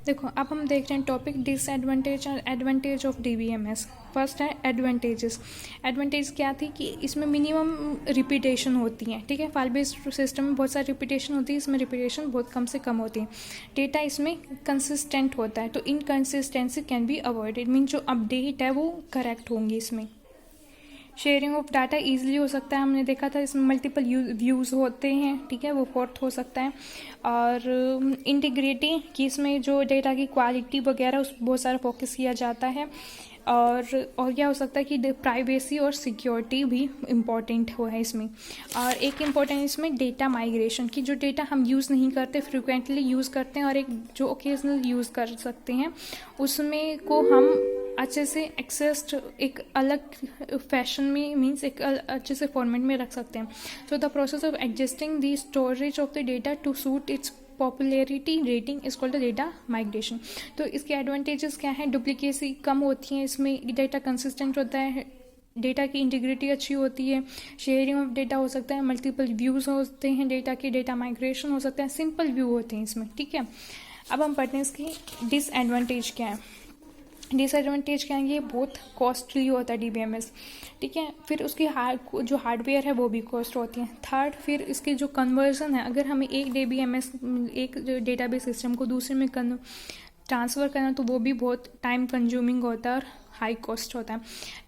देखो अब हम देख रहे हैं टॉपिक डिसएडवांटेज और एडवांटेज ऑफ डीबीएमएस। फर्स्ट है एडवांटेजेस। एडवांटेज क्या थी कि इसमें मिनिमम रिपीटेशन होती है, ठीक है। फाइल बेस्ड सिस्टम में बहुत सारी रिपीटेशन होती है, इसमें रिपीटेशन बहुत कम से कम होती है। डेटा इसमें कंसिस्टेंट होता है, तो inconsistency can be avoided, mean जो अपडेट है वो करेक्ट होंगी इसमें। शेयरिंग ऑफ डाटा ईजिली हो सकता है, हमने देखा था इसमें मल्टीपल व्यूज़ होते हैं, ठीक है, वो फोर्थ हो सकता है। और इंटीग्रिटी कि इसमें जो डेटा की क्वालिटी वगैरह उस बहुत सारा फोकस किया जाता है। और क्या हो सकता है कि प्राइवेसी और सिक्योरिटी भी इम्पॉर्टेंट हो है इसमें। और एक इम्पॉर्टेंट इसमें डेटा माइग्रेशन की, जो डेटा हम यूज़ नहीं करते फ्रिक्वेंटली यूज़ करते हैं और एक जो ओकेजनल यूज़ कर सकते हैं उसमें को हम अच्छे से एक्सेस्ड एक अलग फैशन में मीन्स एक अच्छे से फॉर्मेट में रख सकते हैं। So the process of adjusting the storage of the data to suit its popularity rating is called the data migration. तो इसके एडवांटेजेस क्या हैं? डुप्लीकेसी कम होती है, इसमें डेटा कंसिस्टेंट होता है, डेटा की इंटीग्रिटी अच्छी होती है, शेयरिंग ऑफ डेटा हो सकता है, मल्टीपल व्यूज़ होते हैं डेटा के, डेटा माइग्रेशन हो सकता है, सिंपल व्यू होते हैं इसमें, ठीक है। अब हम पढ़ते हैं इसकी डिसएडवांटेज क्या है। डिसएडवांटेज क्या है? ये बहुत कॉस्टली होता है डीबीएमएस, ठीक है। फिर उसकी जो हार्डवेयर है वो भी कॉस्ट होती है। थर्ड, फिर इसकी जो कन्वर्जन है, अगर हमें एक डीबीएमएस एक डेटाबेस सिस्टम को दूसरे में ट्रांसफ़र करना तो वो भी बहुत टाइम कंज्यूमिंग होता है और हाई कॉस्ट होता है।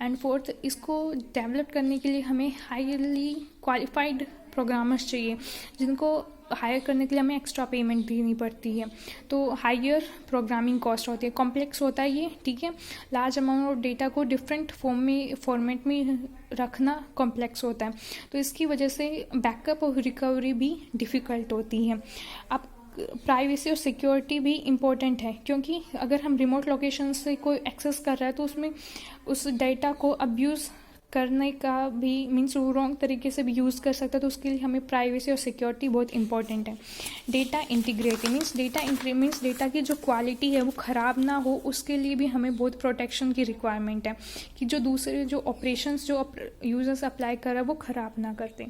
एंड फोर्थ, इसको डेवलप करने के लिए हमें हाईली क्वालिफाइड प्रोग्रामर्स चाहिए, जिनको हायर करने के लिए हमें एक्स्ट्रा पेमेंट देनी पड़ती है, तो हायर प्रोग्रामिंग कॉस्ट होती है। कॉम्प्लेक्स होता है ये, ठीक है। लार्ज अमाउंट ऑफ डेटा को डिफरेंट फॉर्मेट में रखना कॉम्प्लेक्स होता है, तो इसकी वजह से बैकअप और रिकवरी भी डिफ़िकल्ट होती है। अब प्राइवेसी और सिक्योरिटी भी इम्पोर्टेंट है, क्योंकि अगर हम रिमोट लोकेशन से कोई एक्सेस कर रहा है तो उसमें उस डेटा को अब्यूज़ करने का भी मीन्स वो रॉन्ग तरीके से भी यूज़ कर सकता है, तो उसके लिए हमें प्राइवेसी और सिक्योरिटी बहुत इंपॉर्टेंट है। डेटा इंटीग्रिटी मीन्स डेटा की जो क्वालिटी है वो ख़राब ना हो, उसके लिए भी हमें बहुत प्रोटेक्शन की रिक्वायरमेंट है कि जो दूसरे जो ऑपरेशंस जो यूजर्स अप्लाई कर रहा है वो ख़राब ना करते,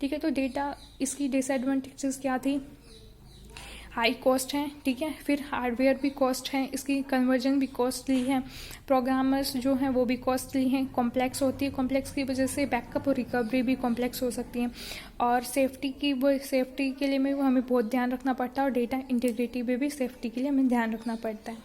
ठीक है। तो डेटा इसकी डिसएडवांटेजेस क्या थी? हाई कॉस्ट है, ठीक है। फिर हार्डवेयर भी कॉस्ट है, इसकी कन्वर्जन भी कॉस्टली है, प्रोग्रामर्स जो हैं वो भी कॉस्टली हैं, कॉम्प्लेक्स होती है, कॉम्प्लेक्स की वजह से बैकअप और रिकवरी भी कॉम्प्लेक्स हो सकती है। और सेफ्टी के लिए में हमें बहुत ध्यान रखना पड़ता है, और डेटा इंटीग्रिटी पे भी सेफ्टी के लिए हमें ध्यान रखना पड़ता है।